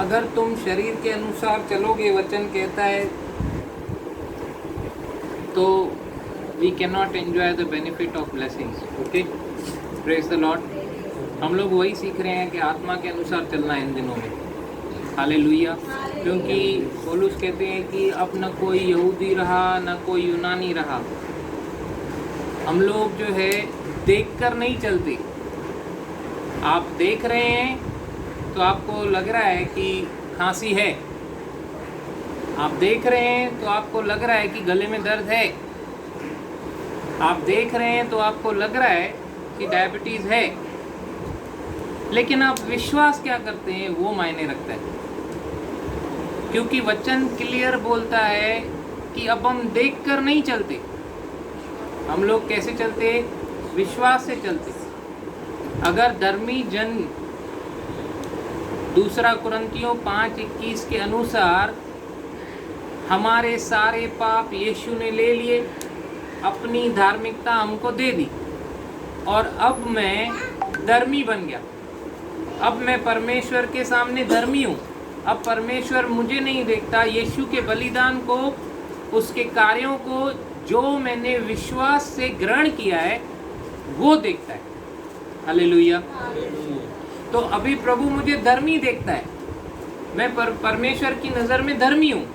अगर तुम शरीर के अनुसार चलोगे, वचन कहता है, तो we can not enjoy the benefit of blessings. Okay, praise the Lord. हम लोग वही सीख रहे हैं कि आत्मा के अनुसार चलना है इन दिनों में। हालेलुया। क्योंकि पौलुस कहते हैं कि अब न कोई यहूदी रहा न कोई यूनानी रहा, हम लोग जो है देखकर नहीं चलते। आप देख रहे हैं तो आपको लग रहा है कि खांसी है, आप देख रहे हैं तो आपको लग रहा है कि गले में दर्द है, आप देख रहे हैं तो आपको लग रहा है कि डायबिटीज है, लेकिन आप विश्वास क्या करते हैं वो मायने रखता है। क्योंकि वचन क्लियर बोलता है कि अब हम देखकर नहीं चलते, हम लोग कैसे चलते? विश्वास से चलते। अगर धर्मी जन 2 कुरिन्थियों 5:21 के अनुसार हमारे सारे पाप यीशु ने ले लिए, अपनी धार्मिकता हमको दे दी, और अब मैं धर्मी बन गया, अब मैं परमेश्वर के सामने धर्मी हूँ। अब परमेश्वर मुझे नहीं देखता, यीशु के बलिदान को, उसके कार्यों को जो मैंने विश्वास से ग्रहण किया है वो देखता है। हालेलुया। तो अभी प्रभु मुझे धर्मी देखता है, मैं परमेश्वर की नज़र में धर्मी हूँ।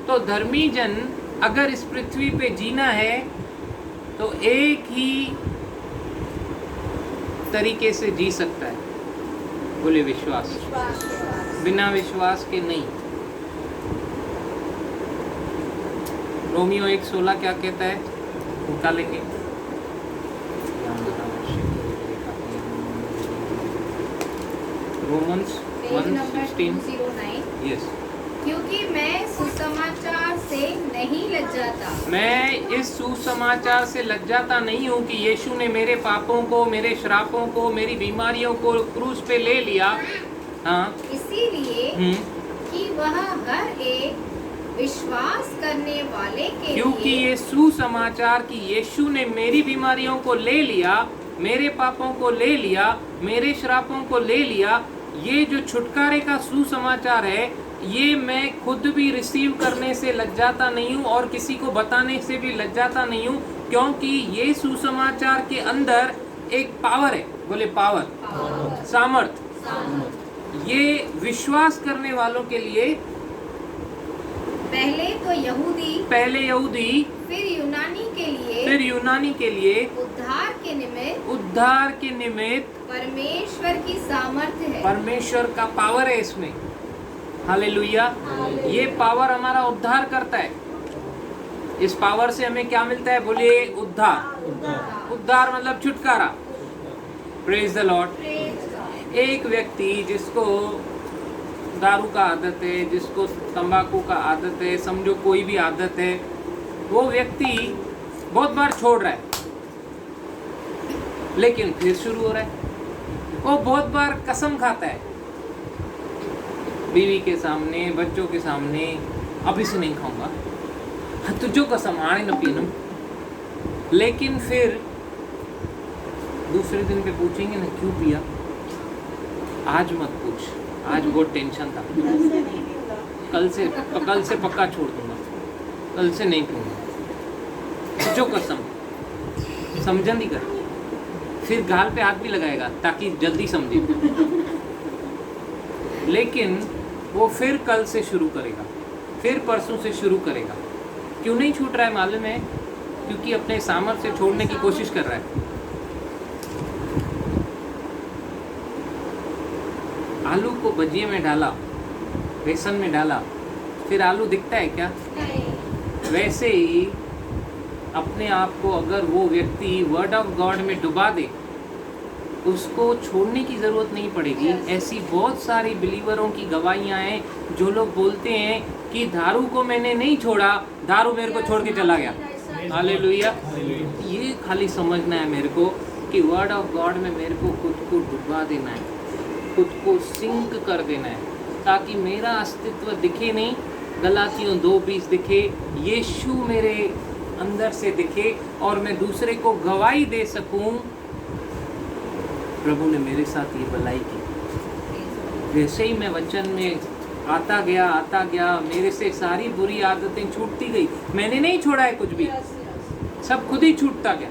तो धर्मी जन अगर इस पृथ्वी पे जीना है तो एक ही तरीके से जी सकता है, बोले विश्वास। बिना विश्वास के नहीं। रोमियो 1:16 क्या कहता है, निकालेंगे? रोमन्स 1:16। यस। क्योंकि मैं सुसमाचार से नहीं लज्जाता, मैं इस सुसमाचार से लज्जाता नहीं हूँ कि यीशु ने मेरे पापों को, मेरे श्रापों को, मेरी बीमारियों को क्रूस पे ले लिया। हाँ, इसीलिए कि वह हर एक विश्वास करने वाले के क्योंकि लिए, ये सुसमाचार कि यीशु ने मेरी बीमारियों को ले लिया, मेरे पापों को ले लिया, मेरे श्रापों को ले लिया, ये जो छुटकारे का सुसमाचार है, ये मैं खुद भी रिसीव करने से लज्जाता नहीं हूँ और किसी को बताने से भी लज्जाता नहीं हूँ, क्योंकि ये सुसमाचार के अंदर एक पावर है। बोले पावर, सामर्थ। ये विश्वास करने वालों के लिए, पहले तो यहूदी, फिर यूनानी के लिए उद्धार के निमित्त परमेश्वर की सामर्थ्य है। परमेश्वर का पावर है इसमें। हालेलुया। ये पावर हमारा उद्धार करता है। इस पावर से हमें क्या मिलता है? बोलिए उद्धार। उद्धार मतलब छुटकारा। Praise the Lord. एक व्यक्ति जिसको दारू का आदत है, जिसको तंबाकू का आदत है, समझो कोई भी आदत है, वो व्यक्ति बहुत बार छोड़ रहा है, लेकिन फिर शुरू हो रहा है। वो बहुत बार कसम खाता है, बीवी के सामने, बच्चों के सामने, अभी से नहीं खाऊंगा, तो जो कसम आने न पीनम, लेकिन फिर दूसरे दिन पे पूछेंगे ना क्यों पिया, आज मत पूछ, आज बहुत टेंशन था, कल से पक्का छोड़ दूंगा, कल से नहीं पीऊंगा, जो कसम समझन नहीं कर, फिर गाल पे हाथ भी लगाएगा ताकि जल्दी समझे, लेकिन वो फिर कल से शुरू करेगा, फिर परसों से शुरू करेगा। क्यों नहीं छूट रहा है मालूम है? क्योंकि अपने सामर्थ्य से छोड़ने की कोशिश कर रहा है। आलू को भजिए में डाला, बेसन में डाला, फिर आलू दिखता है क्या? वैसे ही अपने आप को अगर वो व्यक्ति वर्ड ऑफ गॉड में डुबा दे, उसको छोड़ने की ज़रूरत नहीं पड़ेगी। ऐसी बहुत सारी बिलीवरों की गवाहियाँ हैं जो लोग बोलते हैं कि दारू को मैंने नहीं छोड़ा, दारू मेरे को छोड़ के चला गया। हालेलुया। ये खाली समझना है मेरे को कि वर्ड ऑफ गॉड में मेरे को खुद को डुबा देना है, खुद को सिंक कर देना है, ताकि मेरा अस्तित्व दिखे नहीं, गलातियों 2:20 दिखे, यीशु मेरे अंदर से दिखे और मैं दूसरे को गवाही दे सकूं, प्रभु ने मेरे साथ ये भलाई की। जैसे ही मैं वचन में आता गया, मेरे से सारी बुरी आदतें छूटती गई। मैंने नहीं छोड़ा है कुछ भी, सब खुद ही छूटता गया।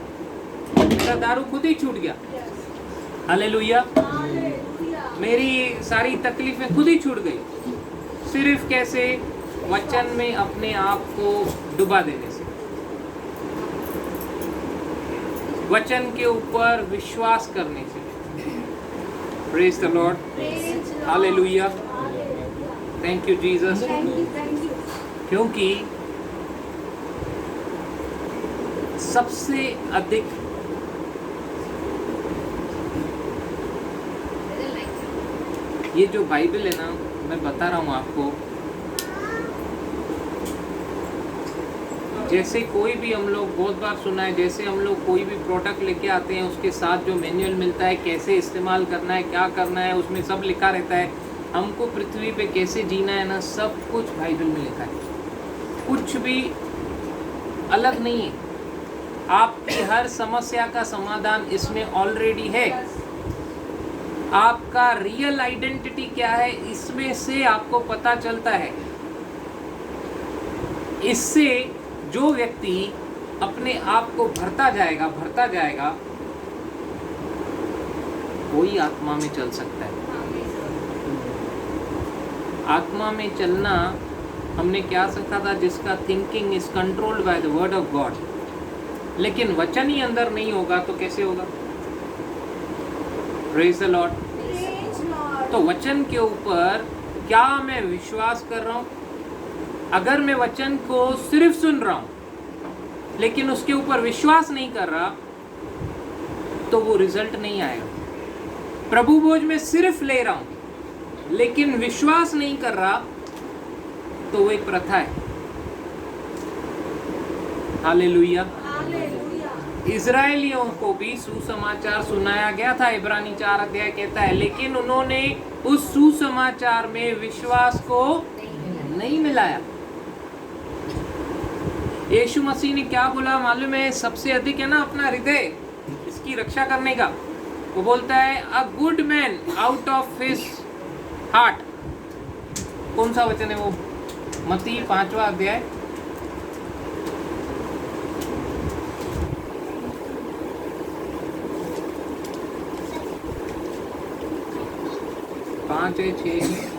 मेरा दारू खुद ही छूट गया। हालेलुया। मेरी सारी तकलीफें खुद ही छूट गई। सिर्फ कैसे? वचन में अपने आप को डुबा देने से, वचन के ऊपर विश्वास करने से। Praise the Lord, hallelujah, thank you Jesus. क्योंकि सबसे अधिक ये जो बाइबल है ना, मैं बता रहा हूँ आपको, जैसे कोई भी हम लोग बहुत बार सुना है, जैसे हम लोग कोई भी प्रोडक्ट लेके आते हैं उसके साथ जो मैनुअल मिलता है, कैसे इस्तेमाल करना है, क्या करना है, उसमें सब लिखा रहता है। हमको पृथ्वी पे कैसे जीना है ना, सब कुछ बाइबल में लिखा है, कुछ भी अलग नहीं है। आपकी हर समस्या का समाधान इसमें ऑलरेडी है। आपका रियल आइडेंटिटी क्या है, इसमें से आपको पता चलता है। इससे जो व्यक्ति अपने आप को भरता जाएगा, वही आत्मा में चल सकता है। आत्मा में चलना हमने क्या सीखा था? जिसका thinking is controlled by the word of God. लेकिन वचन ही अंदर नहीं होगा तो कैसे होगा? Praise the Lord. तो वचन के ऊपर क्या मैं विश्वास कर रहा हूं? अगर मैं वचन को सिर्फ सुन रहा हूं लेकिन उसके ऊपर विश्वास नहीं कर रहा, तो वो रिजल्ट नहीं आएगा। प्रभु भोज में सिर्फ ले रहा हूं लेकिन विश्वास नहीं कर रहा, तो वो एक प्रथा है। हालेलुया। इजराइलियों को भी सुसमाचार सुनाया गया था, इब्रानी 4 अध्याय कहता है, लेकिन उन्होंने उस सुसमाचार में विश्वास को नहीं मिलाया। यीशु मसीह ने क्या बोला मालूम है? सबसे अधिक है ना अपना हृदय इसकी रक्षा करने का। वो बोलता है a good man out of his heart. कौन सा वचन है वो? मत्ती 5वां अध्याय 5 है 6 है।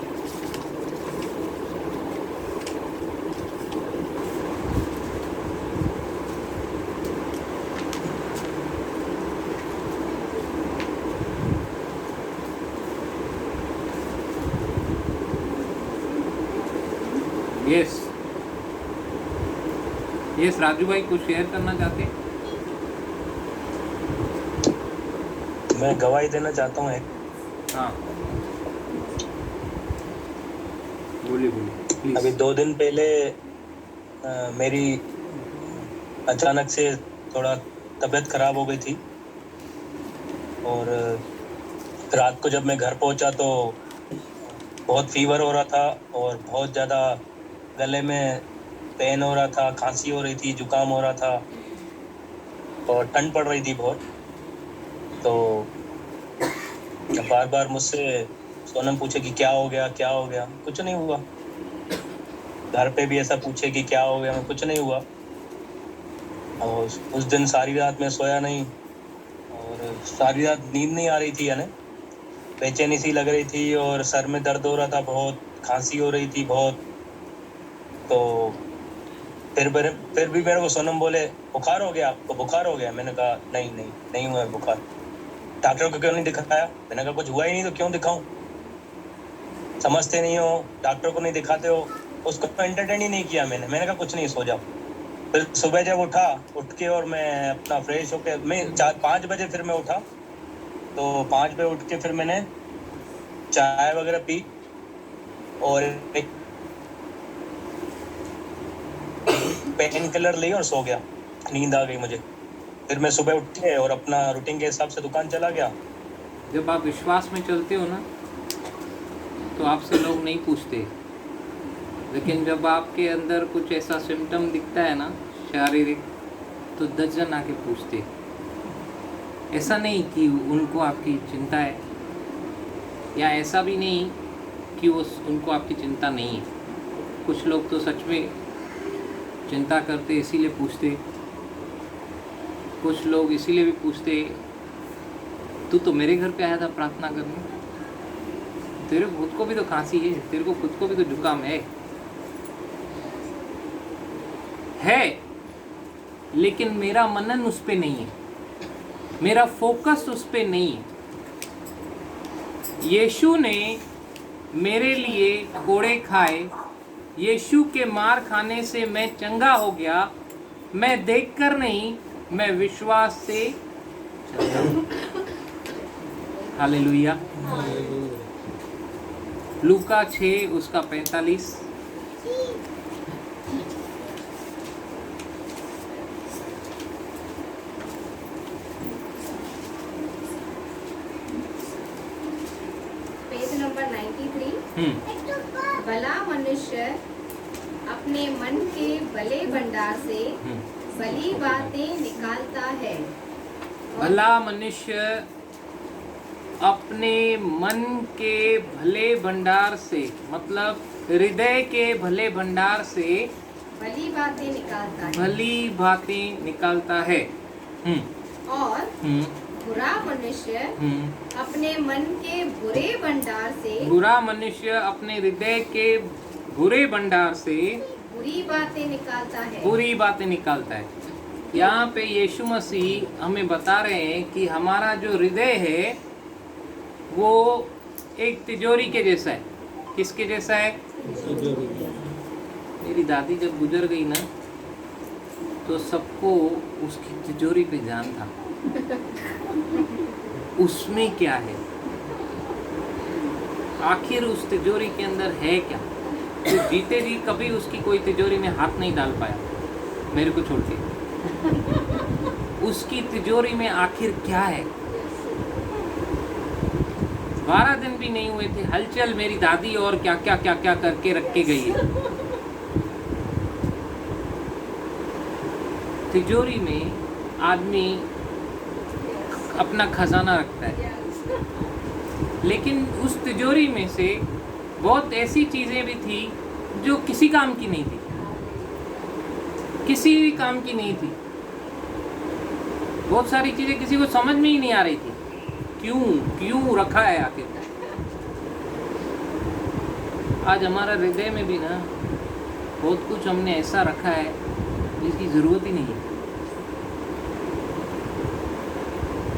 यस राजू भाई कुछ शेयर करना चाहते हैं? मैं गवाही देना चाहता हूँ एक। हाँ बोलिए प्लीज। अभी 2 दिन पहले मेरी अचानक से थोड़ा तबीयत खराब हो गई थी, और रात को जब मैं घर पहुंचा तो बहुत फीवर हो रहा था और बहुत ज़्यादा गले में पेन हो रहा था, खांसी हो रही थी, जुकाम हो रहा था और ठंड पड़ रही थी बहुत। तो बार बार मुझसे सोनम पूछे कि क्या हो गया, क्या हो गया। कुछ नहीं हुआ। घर पे भी ऐसा पूछे कि क्या हो गया, मैं कुछ नहीं हुआ। और उस दिन सारी रात मैं सोया नहीं और सारी रात नींद नहीं आ रही थी, यानी बेचैनी सी लग रही थी और सर में दर्द हो रहा था, बहुत खांसी हो रही थी बहुत। तो फिर भी मेरे को सोनम बोले बुखार हो गया आपको, बुखार हो गया। मैंने कहा नहीं हुआ है बुखार। डॉक्टर को क्यों नहीं दिखाया? मैंने कहा कुछ हुआ ही नहीं तो क्यों दिखाऊं? समझते नहीं हो, डॉक्टर को नहीं दिखाते हो। उसको एंटरटेन ही नहीं किया मैंने कहा कुछ नहीं, सो जाओ। फिर सुबह जब उठ के और मैं अपना फ्रेश होके मैं 5 बजे फिर मैं उठा। तो 5 बजे उठ के फिर मैंने चाय वगैरह पी और एक पेन किलर ली और सो गया। नींद आ गई मुझे। फिर मैं सुबह उठे और अपना रूटीन के हिसाब से दुकान चला गया। जब आप विश्वास में चलते हो ना तो आपसे लोग नहीं पूछते, लेकिन जब आपके अंदर कुछ ऐसा सिम्टम दिखता है ना शारीरिक, तो 10 जन आके पूछते। ऐसा नहीं कि उनको आपकी चिंता है, या ऐसा भी नहीं कि उनको आपकी चिंता नहीं है। कुछ लोग तो सच में चिंता करते इसीलिए पूछते, कुछ लोग इसीलिए भी पूछते तू तो मेरे घर पे आया था प्रार्थना करने, तेरे खुद को भी तो खांसी है, तेरे को खुद को भी तो जुकाम है, लेकिन मेरा मनन उस पे नहीं है, मेरा फोकस उस पे नहीं है। यीशु ने मेरे लिए कोड़े खाए, यीशु के मार खाने से मैं चंगा हो गया। मैं देखकर नहीं, मैं विश्वास से चलता हूं। हालेलुया। लूका 6 उसका 45। Page number 93। भला मनुष्य अपने मन के भले भंडार से भली बातें निकालता है। भला मनुष्य अपने मन के भले भंडार से, मतलब हृदय के भले भंडार से भली बातें निकालता है। भली बातें निकालता है। और बुरा मनुष्य अपने मन के बुरे भंडार से, बुरा मनुष्य अपने हृदय के बुरे भंडार से बुरी बातें निकालता है। बुरी बातें निकालता है। यहाँ पे यीशु मसीह हमें बता रहे हैं कि हमारा जो हृदय है वो एक तिजोरी के जैसा है। किसके जैसा है? मेरी दादी जब गुजर गई ना, तो सबको उसकी तिजोरी पे ध्यान था, उसमें क्या है, आखिर उस तिजोरी के अंदर है क्या। तो जीते जी कभी उसकी कोई तिजोरी में हाथ नहीं डाल पाया, मेरे को छोड़ के। उसकी तिजोरी में आखिर क्या है। 12 दिन भी नहीं हुए थे, हलचल मेरी दादी और क्या क्या करके रख के गई है। तिजोरी में आदमी अपना खजाना रखता है, लेकिन उस तिजोरी में से बहुत ऐसी चीजें भी थी जो किसी काम की नहीं थी, किसी भी काम की नहीं थी। बहुत सारी चीजें किसी को समझ में ही नहीं आ रही थी, क्यों रखा है आखिर। आज हमारा हृदय में भी ना बहुत कुछ हमने ऐसा रखा है जिसकी जरूरत ही नहीं है,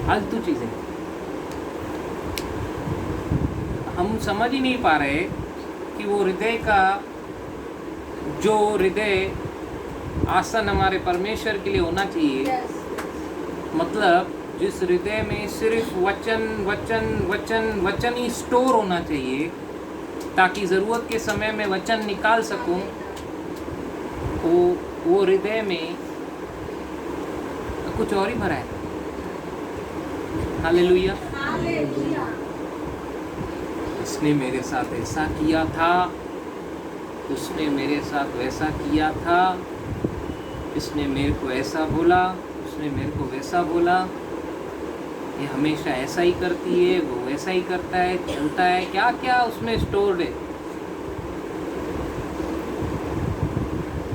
फालतू चीजें। हम समझ ही नहीं पा रहे कि वो हृदय का, जो हृदय आसन हमारे परमेश्वर के लिए होना चाहिए, मतलब जिस हृदय में सिर्फ वचन वचन वचन वचन ही स्टोर होना चाहिए, ताकि ज़रूरत के समय में वचन निकाल सकूं, वो हृदय में कुछ और ही भरा है। हालेलुया। इसने मेरे साथ ऐसा किया था, उसने मेरे साथ वैसा किया था, इसने मेरे को ऐसा बोला, उसने मेरे को वैसा बोला, ये हमेशा ऐसा ही करती है, वो वैसा ही करता है, चलता है, क्या क्या उसमें स्टोर्ड है।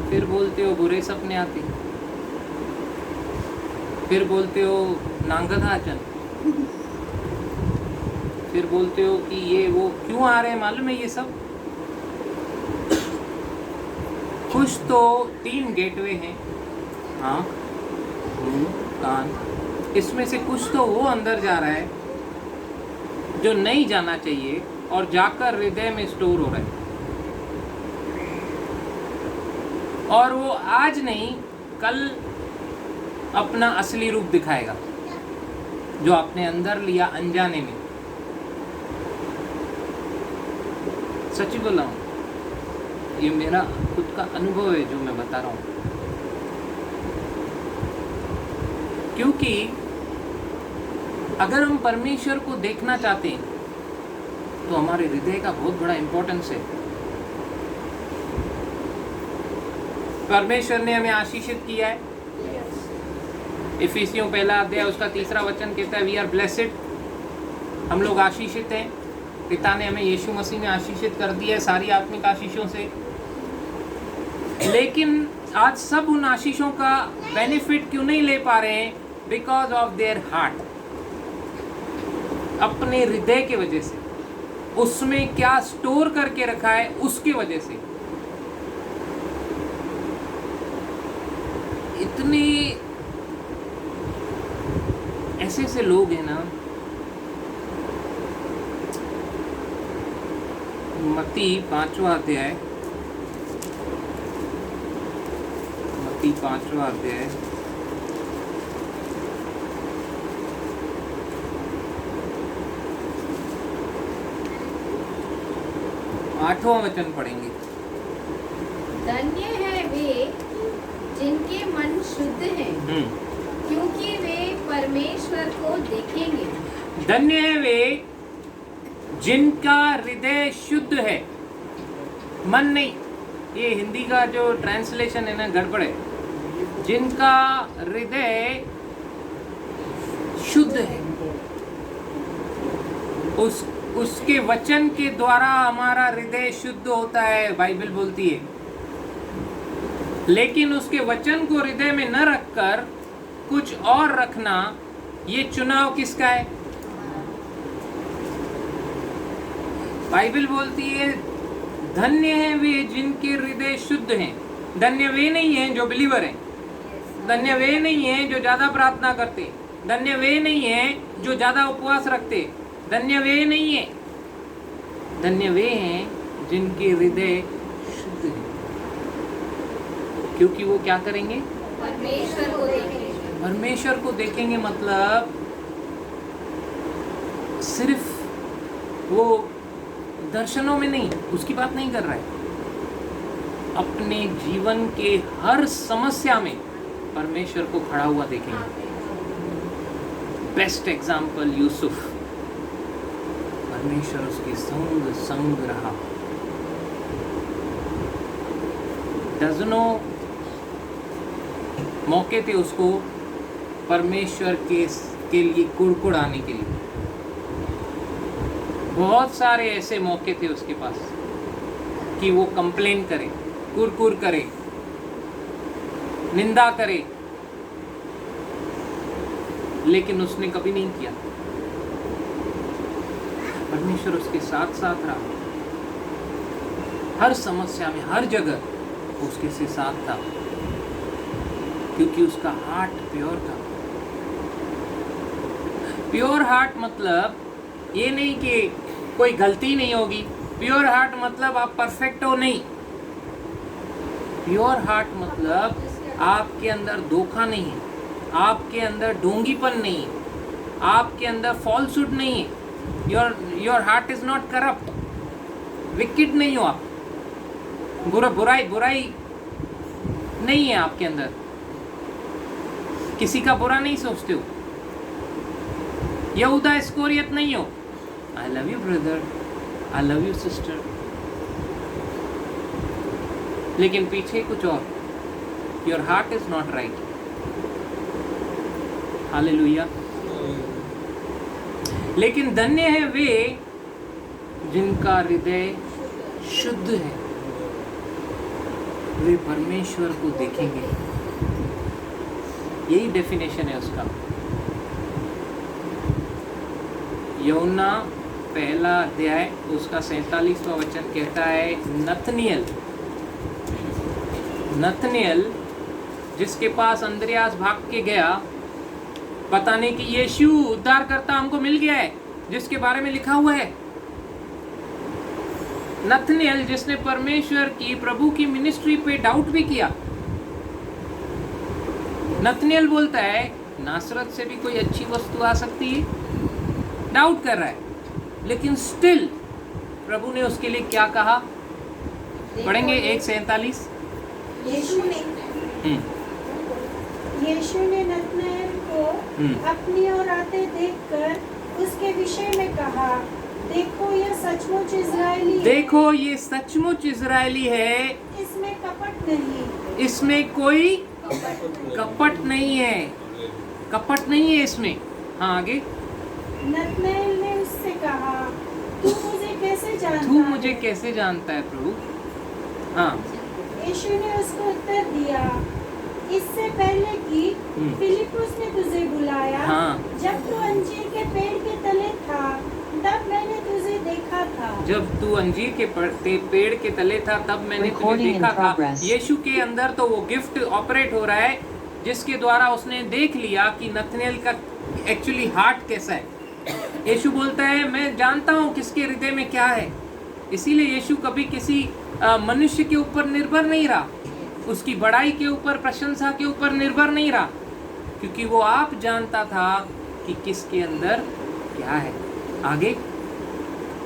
फिर बोलते हो बुरे सपने आते, फिर बोलते हो नांगधाचन, फिर बोलते हो कि ये वो क्यों आ रहे हैं मालूम है ये सब। कुछ तो 3 गेटवे हैं, आँख, मुंह, कान, इसमें से कुछ तो वो अंदर जा रहा है जो नहीं जाना चाहिए और जाकर हृदय में स्टोर हो रहा है, और वो आज नहीं कल अपना असली रूप दिखाएगा, जो आपने अंदर लिया अनजाने में। सच्ची बोल रहा हूँ, ये मेरा खुद का अनुभव है जो मैं बता रहा हूँ। क्योंकि अगर हम परमेश्वर को देखना चाहते हैं तो हमारे हृदय का बहुत बड़ा इंपॉर्टेंस है। परमेश्वर ने हमें आशीषित किया है। इफिसियों 1 अध्याय उसका 3 वचन कहता है, वी आर ब्लेसेड, हम लोग आशीषित हैं। पिता ने हमें यीशु मसीह में आशीषित कर दिया है सारी आत्मिक आशीषों से, लेकिन आज सब उन आशीषों का बेनिफिट क्यों नहीं ले पा रहे हैं? बिकॉज ऑफ देयर हार्ट, अपने हृदय के वजह से, उसमें क्या स्टोर करके रखा है उसके वजह से। इतने ऐसे ऐसे लोग हैं ना, मत्ती 5वां अध्याय, मत्ती 5वां अध्याय 8वां वचन पढ़ेंगे। धन्य है वे जिनके मन शुद्ध हैं, क्योंकि वे परमेश्वर को देखेंगे। धन्य है वे जिनका हृदय शुद्ध है, मन नहीं। ये हिंदी का जो ट्रांसलेशन है ना गड़बड़ है। जिनका हृदय शुद्ध है, उसके वचन के द्वारा हमारा हृदय शुद्ध होता है, बाइबल बोलती है। लेकिन उसके वचन को हृदय में न रखकर कुछ और रखना, ये चुनाव किसका है? बाइबल बोलती है धन्य है वे जिनके हृदय शुद्ध हैं। धन्य वे नहीं हैं जो बिलीवर हैं, धन्य वे नहीं हैं जो ज्यादा प्रार्थना करते, धन्य वे नहीं हैं जो ज्यादा उपवास रखते, धन्य वे नहीं है। धन्य वे हैं जिनके हृदय शुद्ध है, क्योंकि वो क्या करेंगे? परमेश्वर को देखेंगे। परमेश्वर को देखेंगे मतलब सिर्फ वो दर्शनों में नहीं, उसकी बात नहीं कर रहा है। अपने जीवन के हर समस्या में परमेश्वर को खड़ा हुआ देखेंगे। बेस्ट एग्जाम्पल यूसुफ, परमेश्वर उसके संग रहा। डजनों मौके थे उसको परमेश्वर के लिए कुड़कुड़ाने के लिए। बहुत सारे ऐसे मौके थे उसके पास कि वो कंप्लेन करे, कुरकुर करे, निंदा करे, लेकिन उसने कभी नहीं किया। परमेश्वर उसके साथ साथ रहा, हर समस्या में, हर जगह उसके साथ था, क्योंकि उसका हार्ट प्योर था। प्योर हार्ट मतलब ये नहीं कि कोई गलती नहीं होगी। प्योर हार्ट मतलब आप परफेक्ट हो नहीं। प्योर हार्ट मतलब आपके अंदर धोखा नहीं है, आपके अंदर ढोंगीपन नहीं है, आपके अंदर फॉल्सहुड नहीं है। Your heart is not corrupt, wicked नहीं हो आप, बुराई नहीं है आपके अंदर, किसी का बुरा नहीं सोचते हो, यहूदा इस्करियोत नहीं हो। I love you brother, I love you sister, लेकिन पीछे कुछ और। Your heart is not right. Hallelujah. लेकिन धन्य है वे जिनका हृदय शुद्ध है, वे परमेश्वर को देखेंगे। यही डेफिनेशन है उसका। यूहन्ना 1 अध्याय उसका 47वां वचन कहता है, नतनिएल जिसके पास अंद्रयास भाग के गया, बताने कि यीशु उद्धारकर्ता हमको मिल गया है, जिसके बारे में लिखा हुआ है। नतनिएल जिसने परमेश्वर की, प्रभु की मिनिस्ट्री पे डाउट भी किया। नतनिएल बोलता है नासरत से भी कोई अच्छी वस्तु आ सकती है, डाउट कर रहा है, लेकिन स्टिल प्रभु ने उसके लिए क्या कहा? पढ़ेंगे 1:47। यीशु ने नतनएल को अपनी ओर आते देखकर उसके विषय में कहा, देखो ये सचमुच इजरायली है। देखो ये सचमुच इजरायली है, इसमें कपट नहीं, इसमें कोई कपट नहीं है, कपट नहीं है इसमें। हाँ आगे। नतनएल ने उससे कहा, तू मुझे कैसे जानता तू है? मुझे कैसे जानता है प्रभु? हाँ यीशु ने उसको उत्तर दिया, इससे पहले कि फिलिपुस ने तुझे बुलाया, हाँ। जब तू अंजीर के पेड़ के तले था, तब मैंने तुझे देखा था। जब तू अंजीर के पेड़ के तले था तब मैंने तुझे Recording in देखा था। progress. यीशु के अंदर तो वो गिफ्ट ऑपरेट हो रहा है जिसके द्वारा उसने देख लिया कि नतनेल का एक्चुअली हार्ट कैसा है। यीशु बोलता है मैं जानता हूँ किसके हृदय में क्या है। इसीलिए यीशु कभी किसी मनुष्य के ऊपर निर्भर नहीं रहा, उसकी बड़ाई के ऊपर, प्रशंसा के ऊपर निर्भर नहीं रहा, क्योंकि वो आप जानता था कि किसके अंदर क्या है। आगे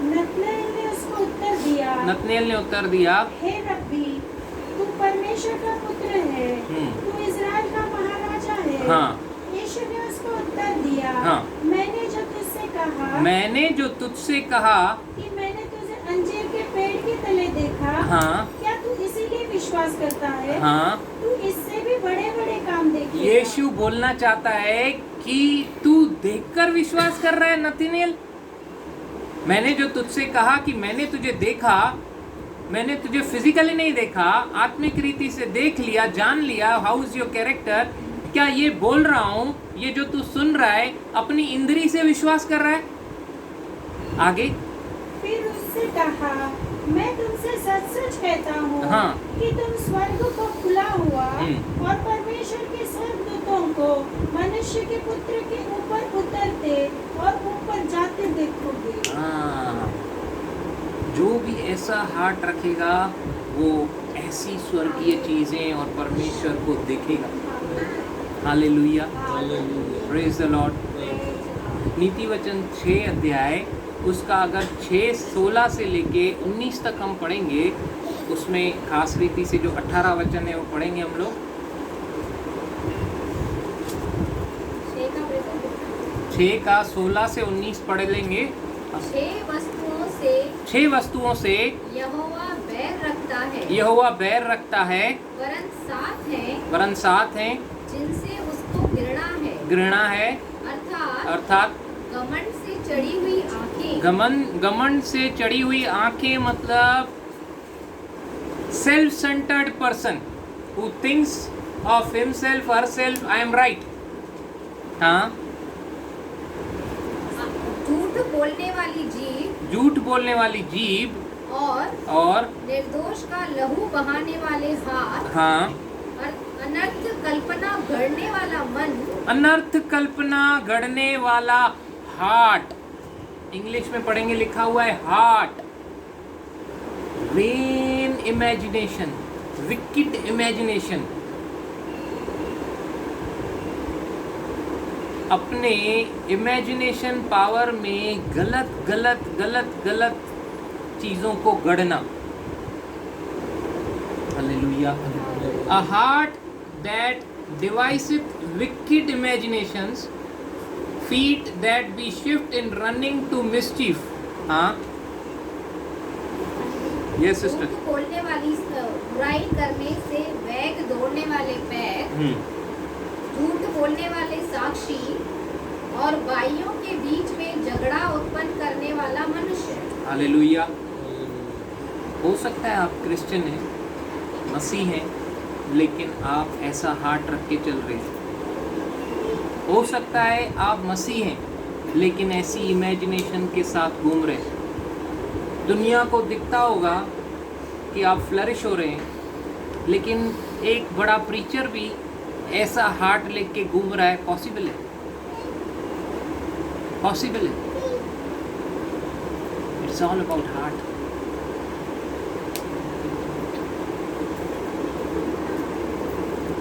नतनेल ने उसको उत्तर दिया, नतनेल ने उत्तर दिया, हे रब्बी, तू परमेश्वर का पुत्र है, तू इज़राइल का महाराजा है। हाँ। यीशु ने उसको उत्तर दिया, हाँ। मैंने जो तुझसे कहा कि मैंने तुझे अंजीर के पेड़ के तले देखा, हाँ। क्या तू इसीलिए विश्वास करता है? हाँ। तू इससे भी बड़े बड़े काम देखेगा। यीशु बोलना चाहता है कि तू देखकर विश्वास कर रहा है नतनेल। मैंने जो तुझसे कहा कि मैंने तुझे देखा, मैंने तुझे फिजिकली नहीं देखा, आत्मिक रीति से देख लिया, जान लिया, हाउ इज योर कैरेक्टर। क्या ये बोल रहा हूँ, ये जो तू सुन रहा है अपनी इंद्री से विश्वास कर रहा है? आगे फिर उससे कहा, मैं तुमसे सच सच कहता हूँ, हाँ। कि तुम स्वर्ग को खुला हुआ और परमेश्वर के स्वर्गदूतों को मनुष्य के पुत्र के ऊपर उतरते और ऊपर जाते देखोगे। हाँ, जो भी ऐसा हार्ट रखेगा वो ऐसी स्वर्गीय चीजें और परमेश्वर को देखेगा। Hallelujah, praise the Lord. नीति वचन 6 अध्याय, उसका अगर 6:16 से लेके 19 तक हम पढ़ेंगे, उसमें खास रीति से जो 18 वचन है वो पढ़ेंगे हम लोग। 6 का 16 से 19 पढ़ लेंगे। 6 वस्तुओं से यहोवा बैर रखता है, यहोवा बैर रखता है, वरन 7 हैं जिनसे उसको घृणा है, अर्थात घमंड से चढ़ी हुई आंखें। घमंड से चढ़ी हुई आंखें मतलब self centred person who thinks of himself, herself, I am right. हाँ, झूठ बोलने वाली जीभ और निर्दोष का लहू बहाने वाले हाथ, हाँ, अनर्थ कल्पना गढ़ने वाला मन, अनर्थ कल्पना गढ़ने वाला हार्ट। इंग्लिश में पढ़ेंगे, लिखा हुआ है heart. When imagination, wicked imagination, अपने इमेजिनेशन पावर में गलत गलत गलत गलत चीजों को गढ़ना। Hallelujah. A heart that deviseth wicked imaginations, feet that be swift in running to mischief. हाँ, yes sister. झूठ बोलने वाली बुराई करने से वेग दौड़ने वाले पैर, झूठ बोलने वाले साक्षी और भाइयों के बीच में झगड़ा उत्पन्न करने वाला मनुष्य। हालेलुया। हो सकता है आप क्रिश्चियन हैं, मसीह हैं, लेकिन आप ऐसा हार्ट रख के चल रहे हैं। हो सकता है आप मसीह हैं लेकिन ऐसी इमेजिनेशन के साथ घूम रहे हैं। दुनिया को दिखता होगा कि आप फ्लरिश हो रहे हैं, लेकिन एक बड़ा प्रीचर भी ऐसा हार्ट लेके घूम रहा है। पॉसिबल है, पॉसिबल है। It's all about heart.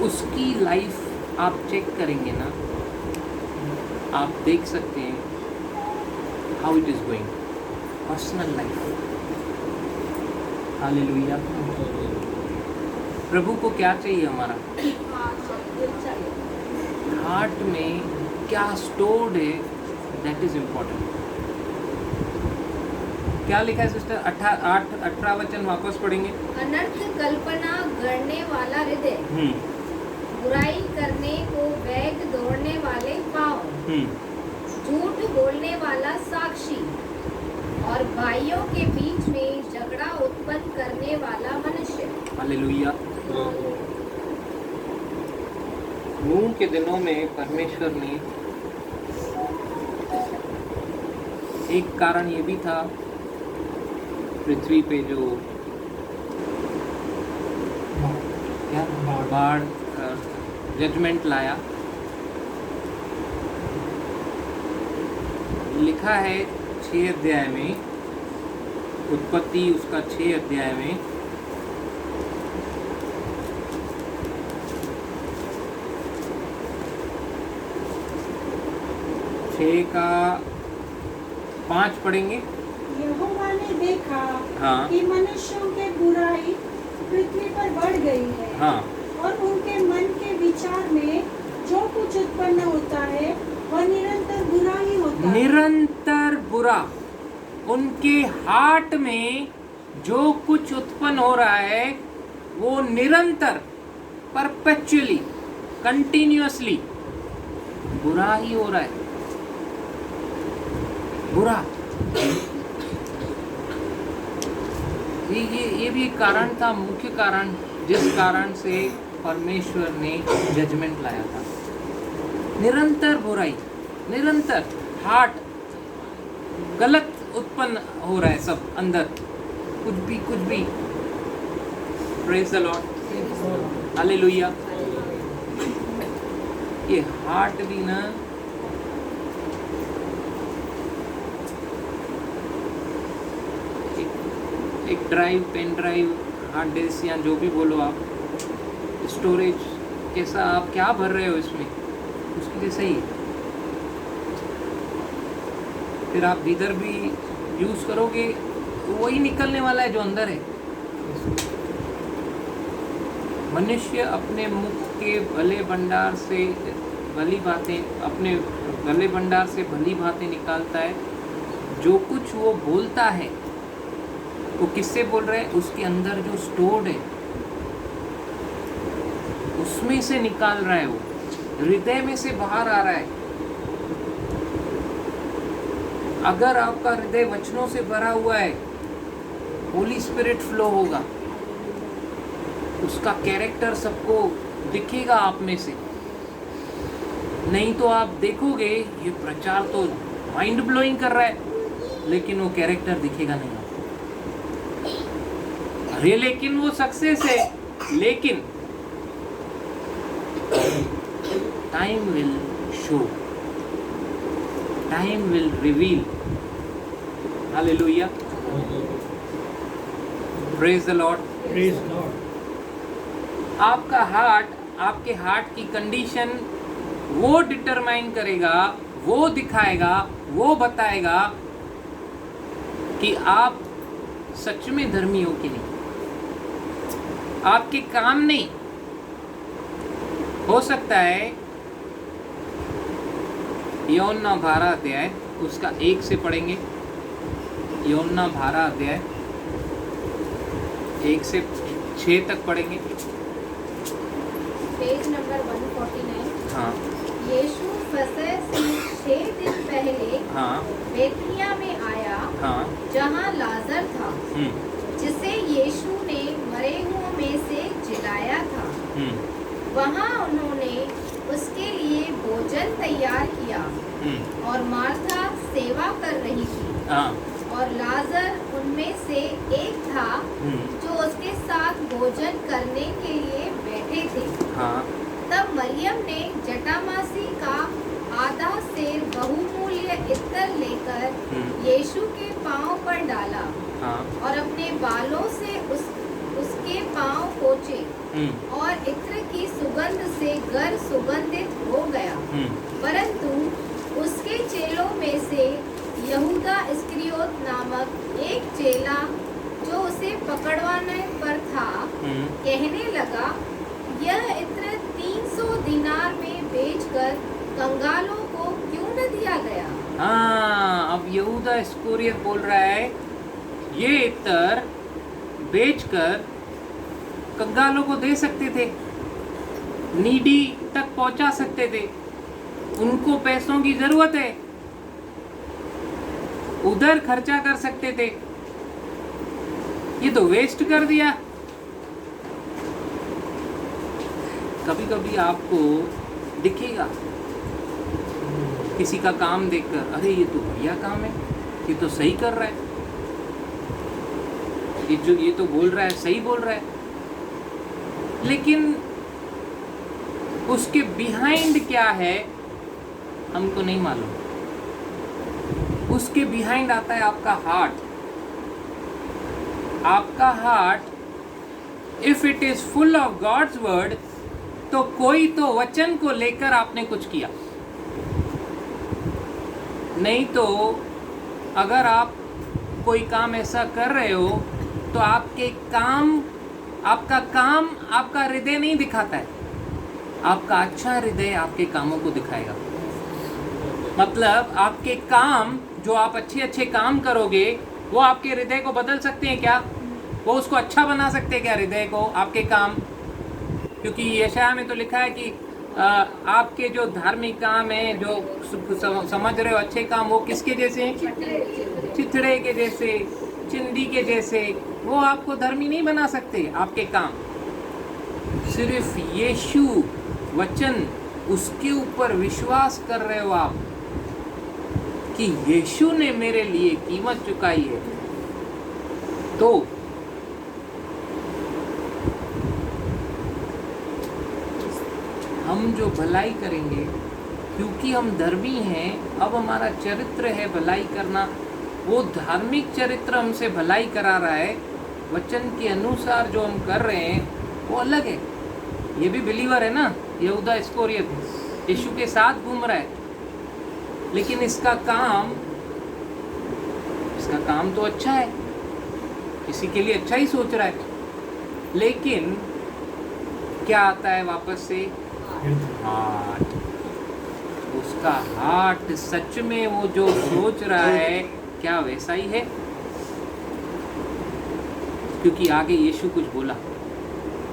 उसकी लाइफ आप चेक करेंगे ना, आप देख सकते हैं how it is going, personal life. Hallelujah. प्रभु को क्या चाहिए हमारा? हार्ट में क्या स्टोर्ड है, दैट इज इम्पोर्टेंट। क्या लिखा है सिस्टर? 18 वचन वापस पढ़ेंगे। अनर्थ कल्पना गढ़ने वाला हृदय, बुराई करने को वेग दौड़ने वाले पाँव, झूठ बोलने वाला साक्षी और भाइयों के बीच करने वाला मनुष्य। हालेलुया। नूह के दिनों में परमेश्वर ने एक कारण ये भी था, पृथ्वी पे जो क्या बाढ़ जजमेंट लाया। लिखा है 6 अध्याय में, उत्पत्ति उसका 6 अध्याय में, छः का 5 पढ़ेंगे। यहोवा ने देखा हाँ। कि मनुष्यों के बुराई पृथ्वी पर बढ़ गई है, हाँ, और उनके मन के विचार में जो कुछ उत्पन्न होता है वह निरंतर बुरा ही होता है। निरंतर बुरा। उनके हार्ट में जो कुछ उत्पन्न हो रहा है वो निरंतर, परपेचुअली, कंटिन्यूअसली बुरा ही हो रहा है। बुरा। ये भी एक कारण था, मुख्य कारण, जिस कारण से परमेश्वर ने जजमेंट लाया था। निरंतर बुराई, निरंतर हार्ट गलत उत्पन्न हो रहा है, सब अंदर कुछ भी। Praise the Lord, hallelujah. ये हार्ट भी ना एक drive, pen drive, hard disk या जो भी बोलो आप, स्टोरेज कैसा आप क्या भर रहे हो इसमें, उसके जैसा ही है। फिर आप जिधर भी यूज करोगे वही निकलने वाला है जो अंदर है। मनुष्य अपने मुख के भले भंडार से भली बातें, अपने भले भंडार से भली बातें निकालता है। जो कुछ वो बोलता है वो किससे बोल रहा है? उसके अंदर जो स्टोर्ड है उसमें से निकाल रहा है, वो हृदय में से बाहर आ रहा है। अगर आपका हृदय वचनों से भरा हुआ है, होली स्पिरिट फ्लो होगा, उसका कैरेक्टर सबको दिखेगा आप में से। नहीं तो आप देखोगे ये प्रचार तो माइंड ब्लोइंग कर रहा है, लेकिन वो कैरेक्टर दिखेगा नहीं आपको। अरे लेकिन वो सक्सेस है, लेकिन time will show, time will reveal. Hallelujah, praise the Lord. Praise God. आपका हार्ट, आपके हार्ट की कंडीशन वो डिटरमाइन करेगा, वो दिखाएगा, वो बताएगा कि आप सच में धर्मी हो कि नहीं। आपके काम नहीं। हो सकता है यूहन्ना 12 अध्याय उसका 1 से पढ़ेंगे। यूहन्ना 12 अध्याय 1 से 6 तक पढ़ेंगे। Page number 149। हाँ यीशु फसह से 6 दिन पहले हाँ बेथनिया में आया, हाँ। जहाँ लाजर था, हम्म जिसे यीशु ने मरे हुओं में से जिलाया था। वहाँ उन्होंने उसके लिए भोजन तैयार किया, और मार्था सेवा कर रही थी, हाँ और लाजर उनमें से एक था जो उसके साथ भोजन करने के लिए बैठे थे। हाँ। तब मरियम ने जटामासी का आधा सेर बहुमूल्य इत्तर लेकर यीशु के पांव पर डाला, हाँ। और अपने बालों से उसके पांव पोंछे, और इत्र की सुगंध से घर सुगंधित हो गया। परंतु उसके चेलों में से यहूदा इस्करियोत नामक एक चेला, जो उसे पकड़वाने पर था, कहने लगा, यह इत्र 300 दिनार में बेचकर कंगालों को क्यों न दिया गया। हाँ, अब यहूदा इस्करियोत बोल रहा है, ये इत्र बेचकर कंगालों को दे सकते थे, नीडी तक पहुंचा सकते थे। उनको पैसों की जरूरत है, उधर खर्चा कर सकते थे। ये तो वेस्ट कर दिया। कभी कभी आपको दिखेगा किसी का काम देखकर, अरे ये तो बढ़िया काम है, ये तो सही कर रहा है, ये तो बोल रहा है सही बोल रहा है, लेकिन उसके बिहाइंड क्या है हमको नहीं मालूम। उसके बिहाइंड आता है आपका हार्ट। आपका heart if it is full of God's word, तो कोई तो वचन को लेकर आपने कुछ किया। नहीं तो अगर आप कोई काम ऐसा कर रहे हो तो आपका हृदय नहीं दिखाता है। आपका अच्छा हृदय आपके कामों को दिखाएगा। मतलब आपके काम, जो आप अच्छे अच्छे काम करोगे, वो आपके हृदय को बदल सकते हैं क्या? वो उसको अच्छा बना सकते हैं क्या हृदय को, आपके काम? क्योंकि यशाया में तो लिखा है कि आपके जो धार्मिक काम है, जो समझ रहे हो अच्छे काम, वो किसके जैसे हैं? चिथड़े के जैसे, चिंदी के जैसे। वो आपको धर्मी नहीं बना सकते आपके काम। सिर्फ यीशु वचन, उसके ऊपर विश्वास कर रहे हो आप कि यीशु ने मेरे लिए कीमत चुकाई है, तो हम जो भलाई करेंगे, क्योंकि हम धर्मी हैं, अब हमारा चरित्र है भलाई करना। वो धार्मिक चरित्र हमसे भलाई करा रहा है, वचन के अनुसार जो हम कर रहे हैं वो अलग है। ये भी बिलीवर है ना, यहूदा इस्करियोत यीशु के साथ घूम रहा है, लेकिन इसका काम तो अच्छा है, किसी के लिए अच्छा ही सोच रहा है, लेकिन क्या आता है वापस से? हार्ट। उसका हार्ट सच में वो जो सोच रहा है क्या वैसा ही है? क्योंकि आगे यीशु कुछ बोला।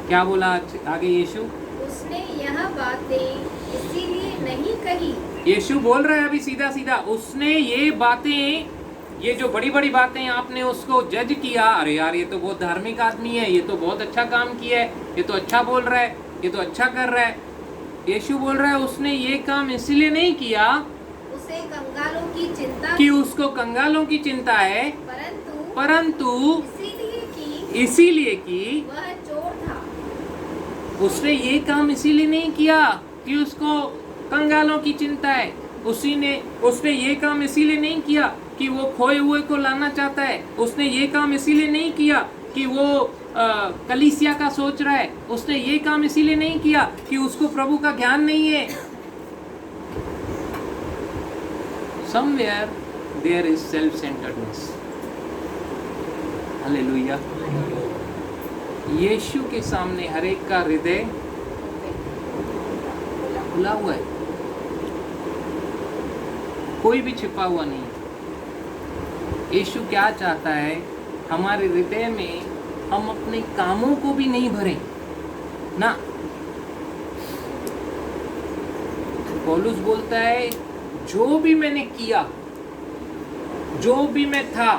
क्या बोला आगे यीशु? उसने यह बातें इसीलिए नहीं कही। यीशु बोल रहा है अभी सीधा सीधा, उसने ये बातें, ये जो बड़ी बड़ी बातें आपने उसको जज किया, अरे यार ये तो बहुत धार्मिक आदमी है, ये तो बहुत अच्छा काम किया है, ये तो अच्छा बोल रहा है, ये तो अच्छा कर रहा है। यीशु बोल रहा है उसने ये काम इसलिए नहीं किया उसे कंगालों की चिंता कि उसको कंगालों की चिंता है, परंतु इसीलिए कि वह चोर था। उसने ये काम इसीलिए नहीं किया कि उसको कंगालों की चिंता है। उसने ये काम इसीलिए नहीं किया कि वो खोए हुए को लाना चाहता है। उसने ये काम इसीलिए नहीं किया कि वो कलीसिया का सोच रहा है। उसने ये काम इसीलिए नहीं किया कि उसको प्रभु का ज्ञान नहीं है। Somewhere there is self-centeredness. Hallelujah. Yeshu के सामने हर एक का हृदय खुला हुआ है, कोई भी छिपा हुआ नहीं। यीशु क्या चाहता है? हमारे हृदय में हम अपने कामों को भी नहीं भरें ना। पौलुस बोलता है जो भी मैंने किया, जो भी मैं था,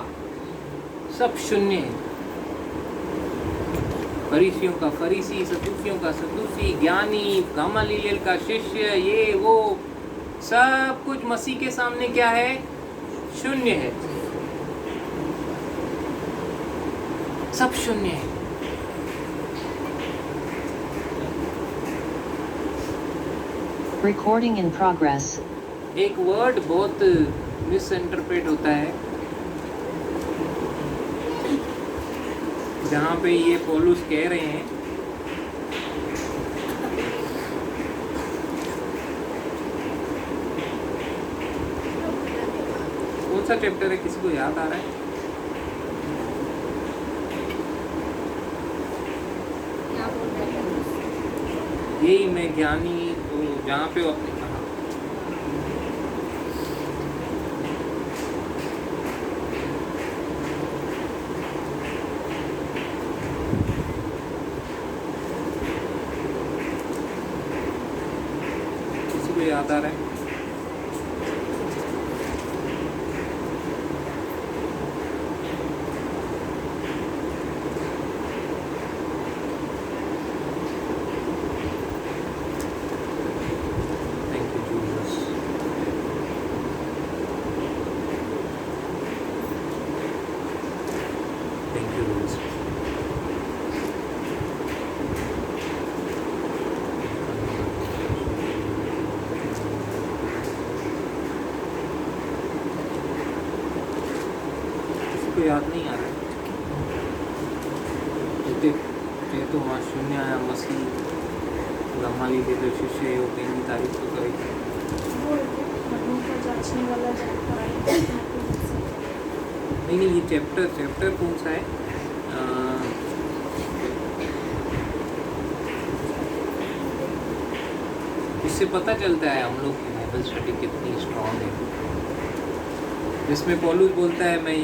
सब शून्य है। फरीसियों का फरीसी, सदूसियों का सदूसी, ज्ञानी, गमालीएल का शिष्य, ये वो सब कुछ मसीह के सामने क्या है? शून्य है। सब शून्य है। Recording in progress. एक वर्ड बहुत मिस इंटरप्रेट होता है, जहाँ पे ये पौलुस कह रहे हैं कौन सा चैप्टर है, किसी को याद आ रहा है? क्या बोल रहे हैं? यही मैं ज्ञानी, तो जहाँ पे वो अपने कहा याद आ रहा है? તે તો માં શૂન્ય આયા મસી ગમાલી લીધે શિષ્ય એવું તેની તારીફ તો કરી मनु को जांचने वाला जाता है। नहीं ये चैप्टर कौन सा है इससे पता चलता है हम लोग की बाइबल स्टडी कितनी स्ट्रांग है, जिसमें पौलुस बोलता है मैं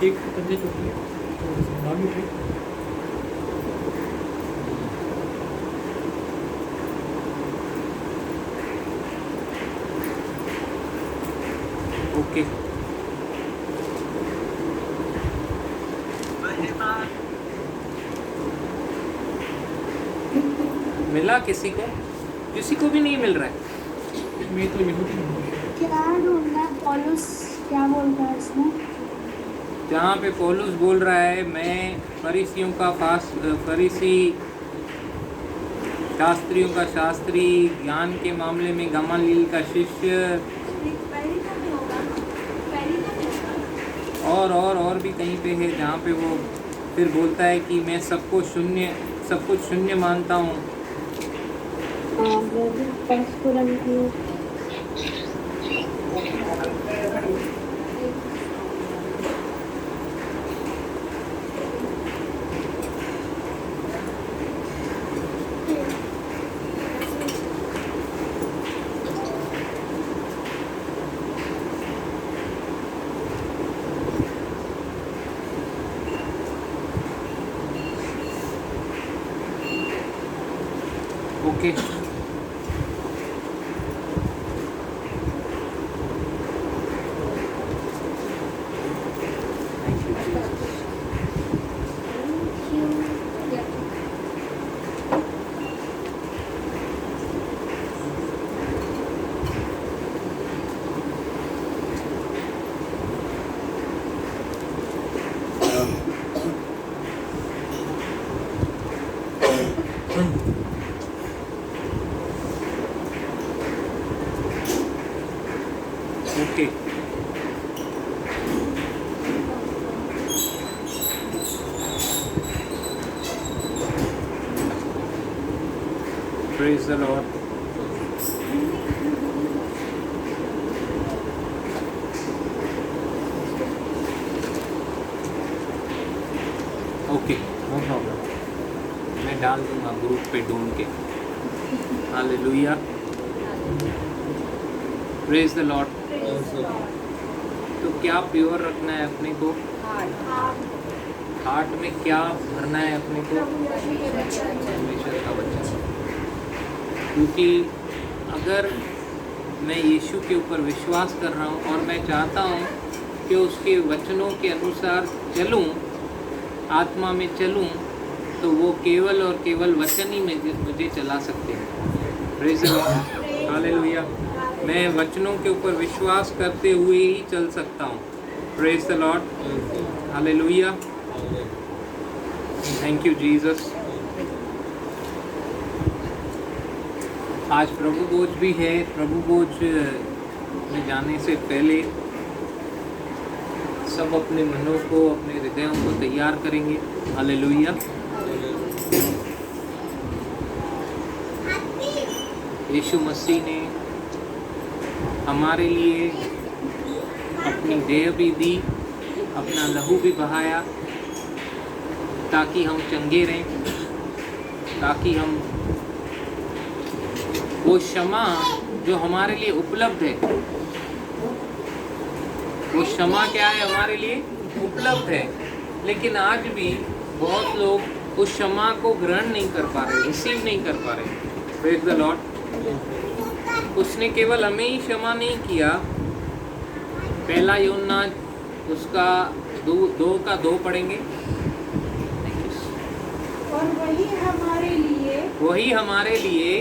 एक पद्धति होती है नामी है ओके मिला किसी को भी नहीं मिल रहा है। मैं तो यहूदी हूँ। क्या ढूंढना है? पॉलुस क्या बोलता है इसमें? जहाँ पे पौलुस बोल रहा है मैं फरीसियों का फरीसी शास्त्रियों का शास्त्री, ज्ञान के मामले में गमालील का शिष्य, और भी कहीं पे है जहाँ पे वो फिर बोलता है कि मैं सब कुछ शून्य मानता हूँ। Okay okay praise the Lord. Okay no problem, मैं डाल दूंगा ग्रुप पे ढूंढ के। Hallelujah, praise the Lord. तो क्या प्योर रखना है अपने को? हार्ट में क्या भरना है अपने को? परमेश्वर का वचन। क्योंकि अगर मैं यीशु के ऊपर विश्वास कर रहा हूँ और मैं चाहता हूँ कि उसके वचनों के अनुसार चलूँ, आत्मा में चलूँ, तो वो केवल और केवल वचन ही में मुझे चला सकते हैं। Praise the Lord, hallelujah. मैं वचनों के ऊपर विश्वास करते हुए ही चल सकता हूँ। Praise the Lord, hallelujah. Thank you Jesus. आज प्रभु भोज भी है। प्रभु भोज में जाने से पहले सब अपने मनों को, अपने हृदयों को तैयार करेंगे। हालेलुया। यीशु मसीह ने हमारे लिए अपनी देह भी दी, अपना लहू भी बहाया, ताकि हम चंगे रहें, ताकि हम वो क्षमा जो हमारे लिए उपलब्ध है, वो क्षमा क्या है हमारे लिए उपलब्ध है, लेकिन आज भी बहुत लोग उस क्षमा को ग्रहण नहीं कर पा रहे, रिसीव नहीं कर पा रहे। Praise the Lord. उसने केवल हमें ही क्षमा नहीं किया। पहला यूहन्ना उसका 2 पढ़ेंगे। और वही हमारे लिए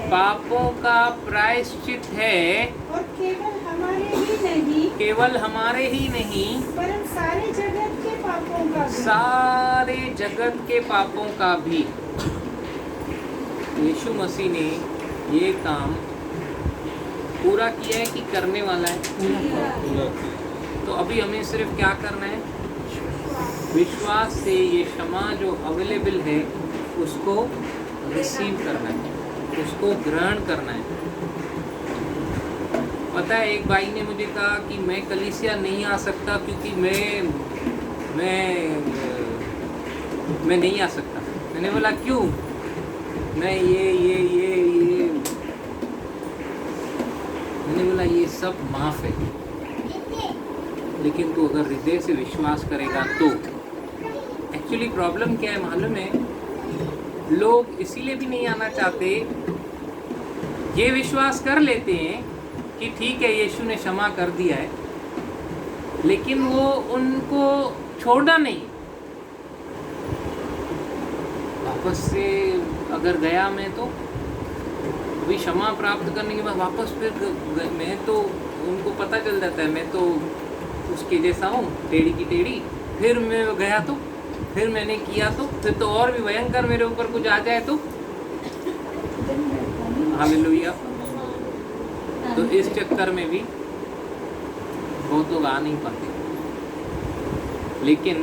पापों का प्रायश्चित है और केवल हमारे ही नहीं वरन सारे जगत के पापों का भी। यीशु मसीह ने ये काम पूरा किया है कि करने वाला है? तो अभी हमें सिर्फ क्या करना है? विश्वास से ये क्षमा जो अवेलेबल है उसको रिसीव करना है, उसको ग्रहण करना है। पता है, एक भाई ने मुझे कहा कि मैं कलीसिया नहीं आ सकता क्योंकि मैं नहीं आ सकता। मैंने बोला क्यों? मैं ये मैंने बोला ये सब माफ है, लेकिन तू अगर हृदय से विश्वास करेगा तो। एक्चुअली प्रॉब्लम क्या है मालूम है? लोग इसीलिए भी नहीं आना चाहते, ये विश्वास कर लेते हैं कि ठीक है यीशु ने क्षमा कर दिया है, लेकिन वो उनको छोड़ना नहीं। वापस से अगर गया मैं तो अभी क्षमा प्राप्त करने के बाद वापस फिर मैं तो उनको पता चल जाता है मैं तो उसके जैसा हूँ, टेढ़ी की टेढ़ी। फिर मैं गया तो फिर मैंने किया तो फिर तो और भी भयंकर मेरे ऊपर कुछ आ जाए तो। हालेलुया। तो इस चक्कर में भी बहुत लोग आ नहीं पाते, लेकिन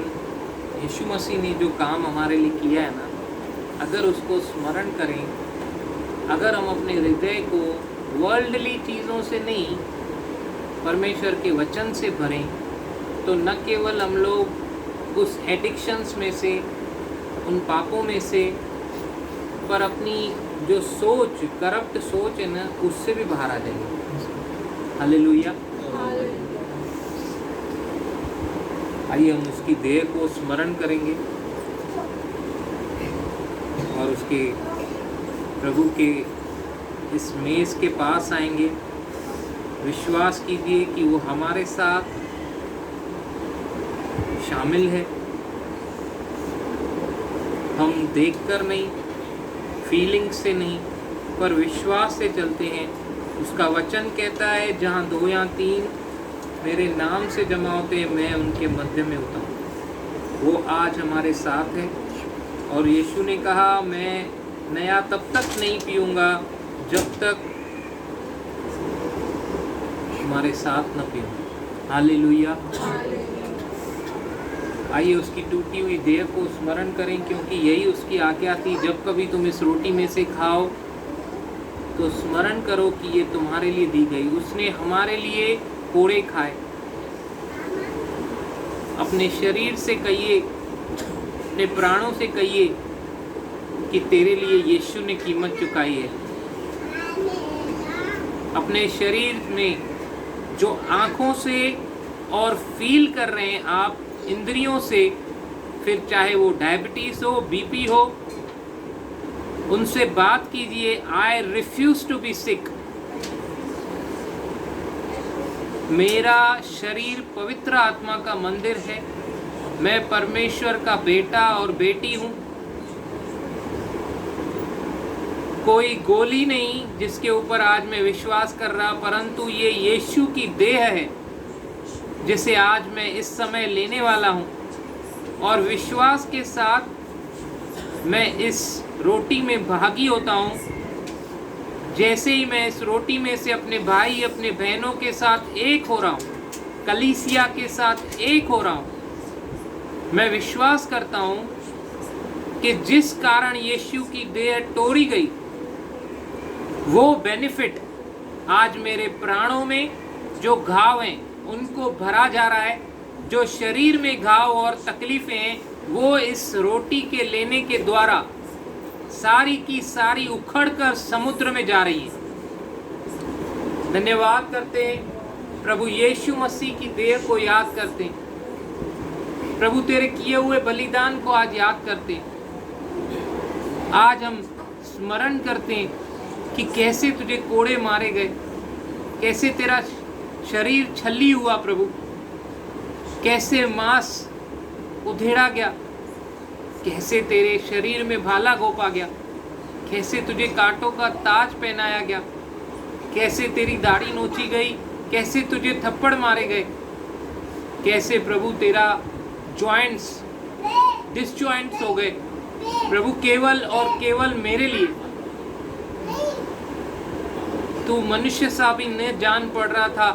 यीशु मसीह ने जो काम हमारे लिए किया है ना, अगर उसको स्मरण करें, अगर हम अपने हृदय को वर्ल्डली चीज़ों से नहीं परमेश्वर के वचन से भरें, तो न केवल हम लोग उस एडिक्शंस में से, उन पापों में से, पर अपनी जो सोच, करप्ट सोच है ना, उससे भी बाहर आ जाएंगे। हालेलुया। आइए हम उसकी देह को स्मरण करेंगे और उसके प्रभु के इस मेज के पास आएंगे। विश्वास कीजिए कि वो हमारे साथ शामिल है। हम देखकर नहीं, फीलिंग से नहीं, पर विश्वास से चलते हैं। उसका वचन कहता है जहाँ 2 या 3 मेरे नाम से जमा होते हैं, मैं उनके मध्य में होता हूँ। वो आज हमारे साथ है। और यीशु ने कहा मैं नया तब तक नहीं पीऊँगा जब तक हमारे साथ न पीऊँ। हालेलुया। आइए उसकी टूटी हुई देह को स्मरण करें, क्योंकि यही उसकी आज्ञा थी, जब कभी तुम इस रोटी में से खाओ तो स्मरण करो कि ये तुम्हारे लिए दी गई। उसने हमारे लिए कोड़े खाए। अपने शरीर से कहिए, अपने प्राणों से कहिए कि तेरे लिए यीशु ने कीमत चुकाई है। अपने शरीर में जो आँखों से और फील कर रहे हैं आप इंद्रियों से, फिर चाहे वो डायबिटीज हो, बीपी हो, उनसे बात कीजिए। आई रिफ्यूज टू बी सिक। मेरा शरीर पवित्र आत्मा का मंदिर है। मैं परमेश्वर का बेटा और बेटी हूँ। कोई गोली नहीं जिसके ऊपर आज मैं विश्वास कर रहा, परंतु ये यीशु की देह है जिसे आज मैं इस समय लेने वाला हूँ। और विश्वास के साथ मैं इस रोटी में भागी होता हूँ। जैसे ही मैं इस रोटी में से अपने भाई, अपने बहनों के साथ एक हो रहा हूँ, कलीसिया के साथ एक हो रहा हूँ, मैं विश्वास करता हूँ कि जिस कारण यीशु की देह तोड़ी गई, वो बेनिफिट आज मेरे प्राणों में जो घाव हैं उनको भरा जा रहा है। जो शरीर में घाव और तकलीफें हैं वो इस रोटी के लेने के द्वारा सारी की सारी उखड़कर समुद्र में जा रही है। धन्यवाद करते हैं प्रभु यीशु मसीह की देह को याद करते हैं। प्रभु तेरे किए हुए बलिदान को आज याद करते हैं। आज हम स्मरण करते हैं कि कैसे तुझे कोड़े मारे गए, कैसे तेरा शरीर छली हुआ प्रभु, कैसे मांस उधेड़ा गया, कैसे तेरे शरीर में भाला घोंपा गया, कैसे तुझे कांटों का ताज पहनाया गया, कैसे तेरी दाढ़ी नोची गई, कैसे तुझे थप्पड़ मारे गए, कैसे प्रभु तेरा जॉइंट्स डिसजॉइंट्स हो गए प्रभु, केवल और केवल मेरे लिए। तू मनुष्य सा भी न जान पड़ रहा था,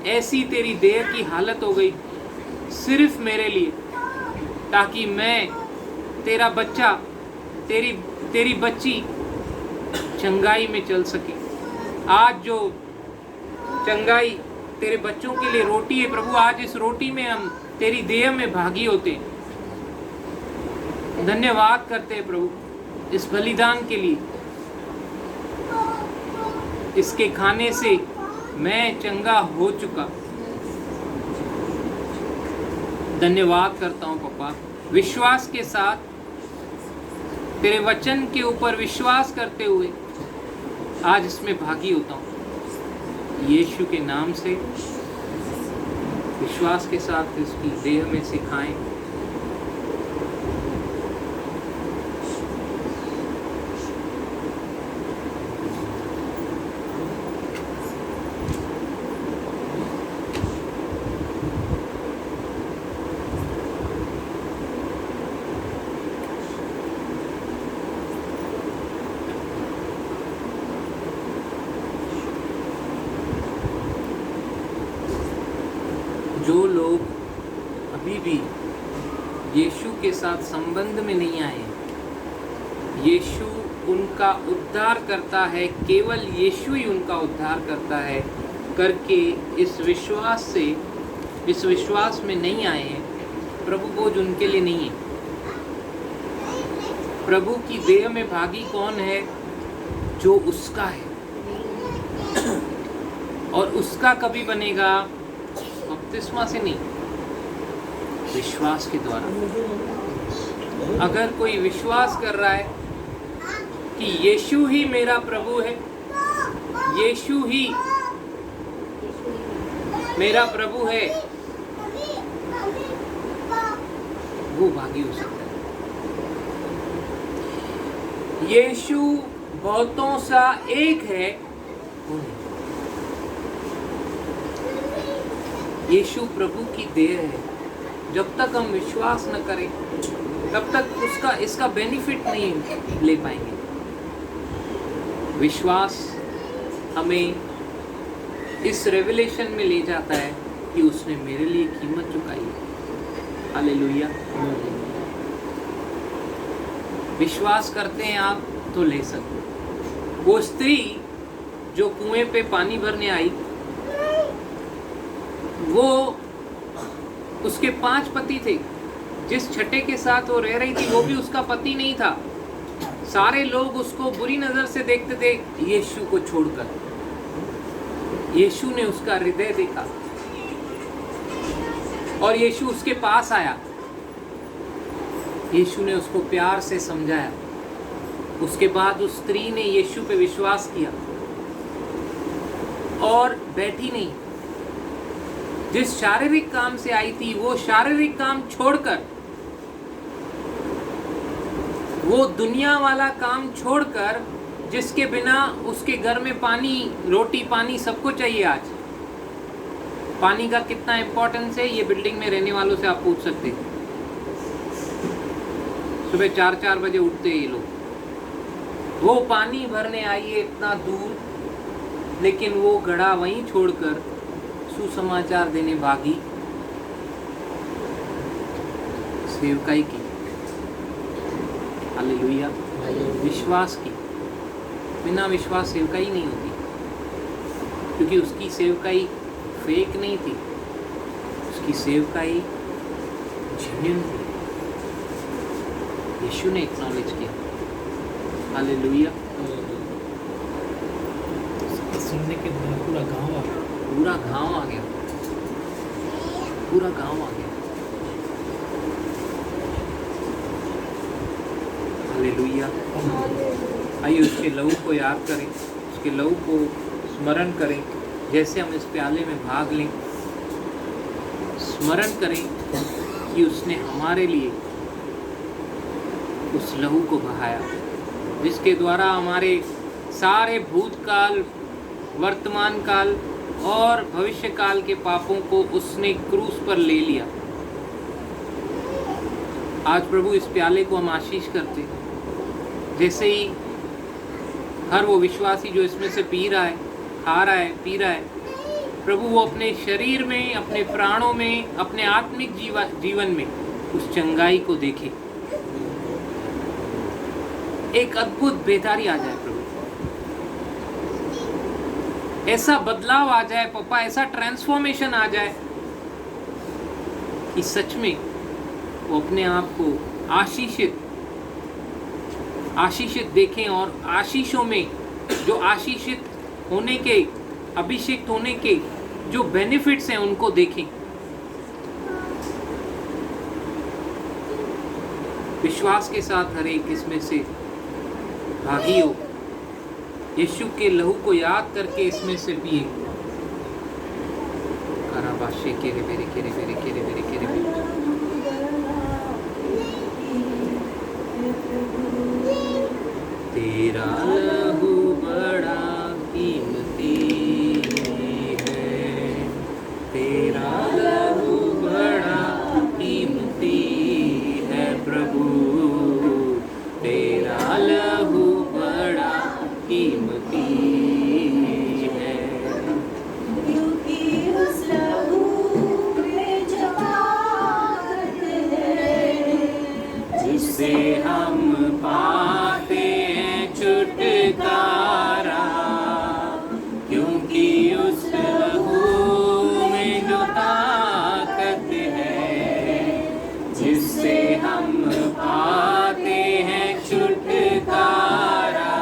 ऐसी तेरी देह की हालत हो गई सिर्फ मेरे लिए, ताकि मैं तेरा बच्चा, तेरी बच्ची चंगाई में चल सके। आज जो चंगाई तेरे बच्चों के लिए रोटी है प्रभु, आज इस रोटी में हम तेरी देह में भागी होते हैं। धन्यवाद करते हैं प्रभु इस बलिदान के लिए। इसके खाने से मैं चंगा हो चुका। धन्यवाद करता हूँ पापा। विश्वास के साथ तेरे वचन के ऊपर विश्वास करते हुए आज इसमें भागी होता हूँ। यीशु के नाम से विश्वास के साथ इसकी देह में सिखाएं। जो लोग अभी भी यीशु के साथ संबंध में नहीं आए, यीशु उनका उद्धार करता है, केवल यीशु ही उनका उद्धार करता है करके इस विश्वास में नहीं आए हैं, प्रभु बोझ उनके लिए नहीं है। प्रभु की देह में भागी कौन है? जो उसका है, और उसका कभी बनेगा? बपतिस्मा से नहीं, विश्वास के द्वारा। अगर कोई विश्वास कर रहा है कि यीशु ही मेरा प्रभु है, यीशु ही मेरा प्रभु है, वो भागी हो सकता है। यीशु बहुतों सा एक है, वो नहीं। यीशु प्रभु की देह है। जब तक हम विश्वास न करें तब तक इसका बेनिफिट नहीं ले पाएंगे। विश्वास हमें इस रेवलेशन में ले जाता है कि उसने मेरे लिए कीमत चुकाई है। हालेलुया। विश्वास करते हैं आप तो ले सकते। वो स्त्री जो कुएं पे पानी भरने आई, वो उसके 5 पति थे। जिस छठे के साथ वो रह रही थी वो भी उसका पति नहीं था। सारे लोग उसको बुरी नजर से देखते थे यीशु को छोड़कर। यीशु ने उसका हृदय देखा और यीशु उसके पास आया। यीशु ने उसको प्यार से समझाया। उसके बाद उस स्त्री ने यीशु पे विश्वास किया और बैठी नहीं। जिस शारीरिक काम से आई थी वो शारीरिक काम छोड़कर, वो दुनिया वाला काम छोड़कर, जिसके बिना उसके घर में पानी, रोटी पानी सबको चाहिए। आज पानी का कितना इम्पोर्टेंस है ये बिल्डिंग में रहने वालों से आप पूछ सकते हैं। सुबह 4-4 बजे उठते हैं ये लोग। वो पानी भरने आई है इतना दूर, लेकिन वो घड़ा वहीं छोड़कर सुसमाचार देने भागी, सेवकाई की। हालेलुया। विश्वास की। बिना विश्वास सेवकाई नहीं होती, क्योंकि उसकी सेवकाई फेक नहीं थी, उसकी सेवकाई जेन्युइन थी। यीशु ने एक्नॉलेज किया। हालेलुया। सुनने के बाद पूरा गांव आ गया। पूरा गांव आ गया। पूरा गांव आ गया। हालेलुया। आइए उसके लहू को याद करें, उसके लहू को स्मरण करें। जैसे हम इस प्याले में भाग लें, स्मरण करें कि उसने हमारे लिए उस लहू को बहाया, जिसके द्वारा हमारे सारे भूतकाल, वर्तमान काल और भविष्य काल के पापों को उसने क्रूस पर ले लिया। आज प्रभु इस प्याले को हम आशीष करते हैं, जैसे ही हर वो विश्वासी जो इसमें से पी रहा है, खा रहा है, पी रहा है, प्रभु वो अपने शरीर में, अपने प्राणों में, अपने आत्मिक जीवन में उस चंगाई को देखे, एक अद्भुत बेदारी आ जाए प्रभु, ऐसा बदलाव आ जाए पापा, ऐसा ट्रांसफॉर्मेशन आ जाए कि सच में वो अपने आप को आशीषित देखें और आशीषों में जो आशीषित होने के, अभिषेक होने के जो बेनिफिट्स हैं उनको देखें। विश्वास के साथ हर एक इसमें से भागी हो, यीशु के लहू को याद करके इसमें से पिए। कराबाशे केरे बेरे केरे बेरे केरे बेरे केरे बेरे। तेरा लहू बड़ा कीमती है, तेरा लहू बड़ा कीमती है प्रभु, तेरा लहू बड़ा कीमती है। क्योंकि उस लहू में जमात है, जिससे हम पाते हैं छुटकारा, क्योंकि उस लहू में जो ताकत है, जिससे हम पाते हैं छुटकारा।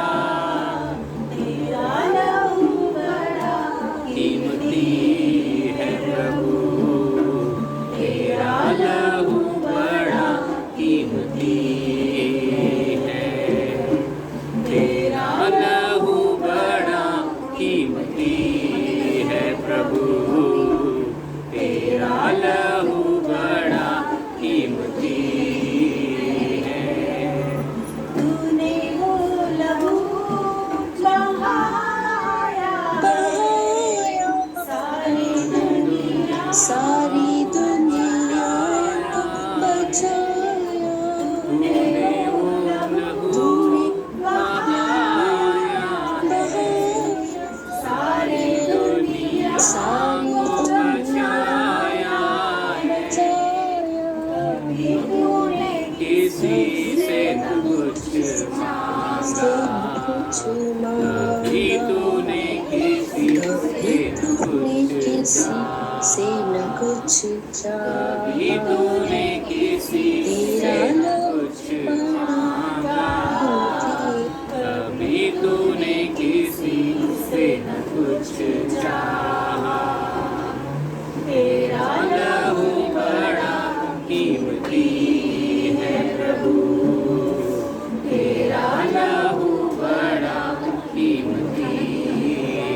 तेरा लहू बड़ा कीमती है प्रभु, तेरा लहू बड़ा कीमती है, तेरा लहू बड़ा कीमती है प्रभु, तेरा लहू बड़ा कीमती है। तूने वो लहू बहाया, सारी दुनिया बचाया। तूने वो लहू बहाया, सारी दुनिया बचाया है। किसी से न कुछ मांगा, कभी तूने किसी से न कुछ कभी तूने किसी से न कुछ मांगा, कभी तूने किसी से न कुछ चाहा। तेरा लहू बड़ा कीमती है प्रभु, तेरा लहू बड़ा कीमती है।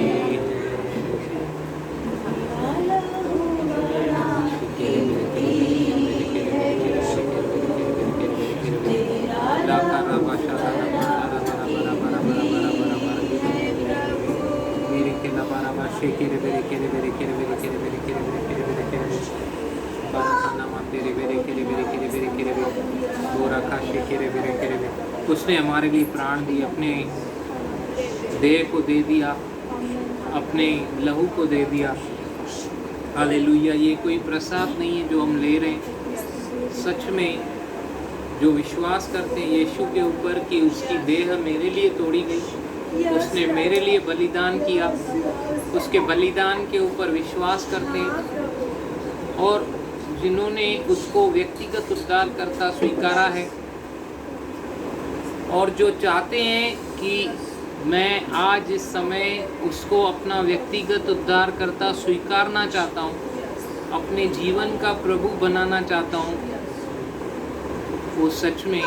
उसने हमारे लिए प्राण दिए, अपने देह को दे दिया, अपने लहू को दे दिया। हालेलुया। ये कोई प्रसाद नहीं है जो हम ले रहे हैं, सच में जो विश्वास करते हैं यीशु के ऊपर कि उसकी देह मेरे लिए तोड़ी गई, उसने मेरे लिए बलिदान किया, उसके बलिदान के ऊपर विश्वास करते हैं और जिन्होंने उसको व्यक्तिगत उद्धारकर्ता स्वीकारा है और जो चाहते हैं कि मैं आज इस समय उसको अपना व्यक्तिगत उद्धारकर्ता स्वीकारना चाहता हूँ, अपने जीवन का प्रभु बनाना चाहता हूँ, वो सच में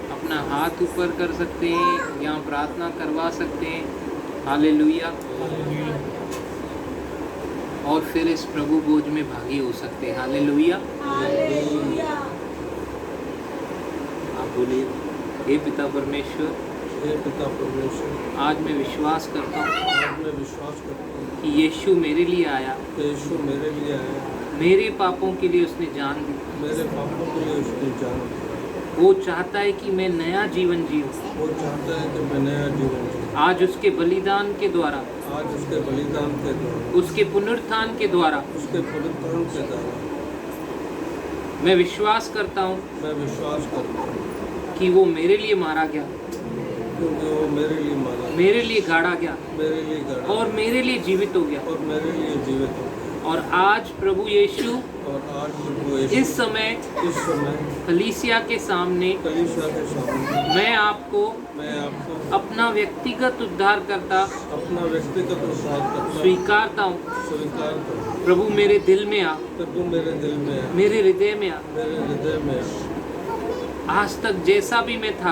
अपना हाथ ऊपर कर सकते हैं या प्रार्थना करवा सकते हैं। हालेलुया। और फिर इस प्रभु भोज में भागी हो सकते हैं। हालेलुया। लीन। हे पिता परमेश्वर, हे पिता परमेश्वर, आज मैं विश्वास करता हूँ आज मैं विश्वास करता हूँ कि यीशु मेरे लिए आया, कि यीशु मेरे लिए आया, मेरे पापों के लिए उसने जान दी। मेरे पापों के लिए उसने जान दिया। वो चाहता है कि मैं नया जीवन जीऊँ। वो चाहता है कि मैं नया जीवन जीऊँ। आज उसके बलिदान के द्वारा, आज उसके बलिदान के द्वारा, उसके पुनरुत्थान के द्वारा उसके पुनरुत्थान के द्वारा मैं विश्वास करता हूँ मैं विश्वास करता हूँ कि वो मेरे लिए मारा गया, क्योंकि वो मेरे लिए मारा, मेरे लिए गाड़ा गया मेरे लिए गड़ा और मेरे लिए जीवित हो गया। और मेरे लिए जीवित हो गया। और आज प्रभु यीशु और आज प्रभु यीशु इस समय कलीसिया के सामने कलीसिया के सामने मैं आपको मैं आपको अपना व्यक्तिगत उद्धारकर्ता अपना व्यक्तिगत उद्धार करता स्वीकारता हूँ। स्वीकार करता प्रभु मेरे दिल में आ, प्रभु मेरे दिल में आ, मेरे हृदय में आ। मेरे हृदय में आ। आज तक जैसा भी मैं था,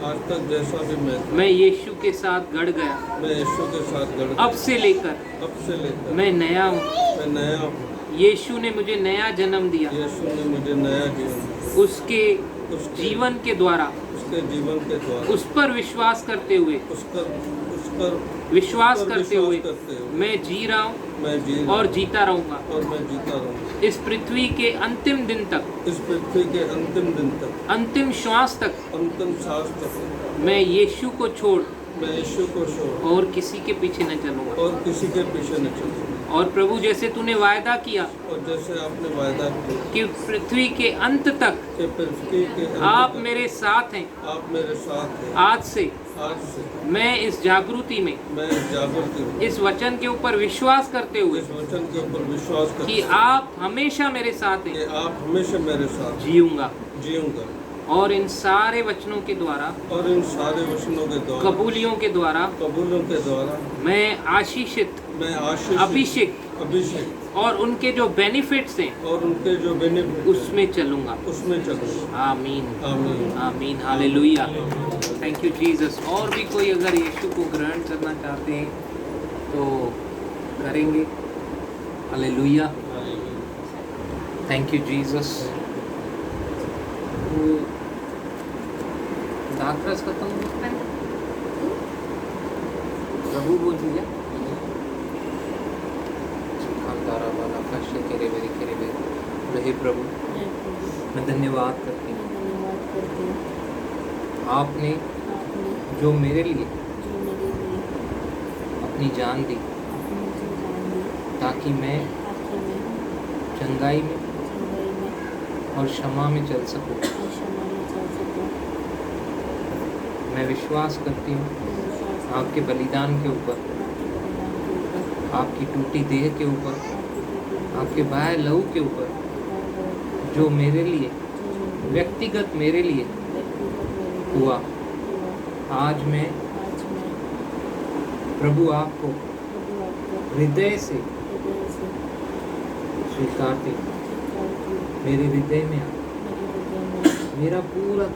आज तक जैसा भी मैं यीशु के साथ गड़ गया। मैं यीशु के साथ गड़ अब से लेकर अब से लेकर मैं नया हूँ। मैं नया हूँ। यीशु ने मुझे नया जन्म दिया। यीशु ने मुझे नया जीवन दिया। उसके जीवन के द्वारा, उसके जीवन के द्वारा उस पर विश्वास करते हुए, उस पर विश्वास पर करते हुए करते हुए मैं जी रहा हूँ मैं जी और जीता रहूँगा। और मैं जीता रहूँगा। इस पृथ्वी के अंतिम दिन तक, इस पृथ्वी के अंतिम दिन तक, अंतिम श्वास तक अंतिम सांस तक मैं यीशु को छोड़ मैं यीशु को छोड़ और किसी के पीछे न चलूँगा। और किसी के पीछे न चलूँगा। और प्रभु, जैसे तूने वायदा किया और जैसे आपने वायदा किया कि पृथ्वी के अंत तक कि पृथ्वी के अंत आप तक मेरे साथ हैं, आप मेरे साथ हैं। आज से आज से मैं इस जागृति में, मैं जागृति हूँ, इस वचन के ऊपर विश्वास करते हुए इस वचन के ऊपर विश्वास करता कि हूँ आप हमेशा मेरे साथ हैं, कि आप हमेशा मेरे साथ जीऊंगा। जीऊंगा। और इन सारे वचनों के द्वारा, और इन सारे वचनों के द्वारा, कबूलियों के द्वारा कबूलों के द्वारा मैं आशीषित, मैं आशीष अभिषेक और उनके जो बेनिफिट्स हैं और उनके जो बेनिफिट उसमें चलूंगा। उसमें चलूंगा। आमीन, आमीन। आमीन, हालेलुया। Thank you Jesus. और भी कोई अगर यीशु को ग्रहण करना चाहते हैं तो करेंगे। Hallelujah, thank you Jesus. दाखरस खत्म हो गया है? प्रभु बोल दिया हे प्रभु, मैं धन्यवाद करती हूँ आपने जो मेरे लिए अपनी जान दी ताकि मैं चंगाई में और क्षमा में चल सकूं। मैं विश्वास करती हूँ आपके बलिदान के ऊपर, आपकी टूटी देह के ऊपर, आपके बहाए लहू के ऊपर, जो मेरे लिए, व्यक्तिगत मेरे लिए हुआ। आज मैं प्रभु आपको हृदय से स्वीकारती हूँ। मेरे हृदय में आ, मेरा पूरा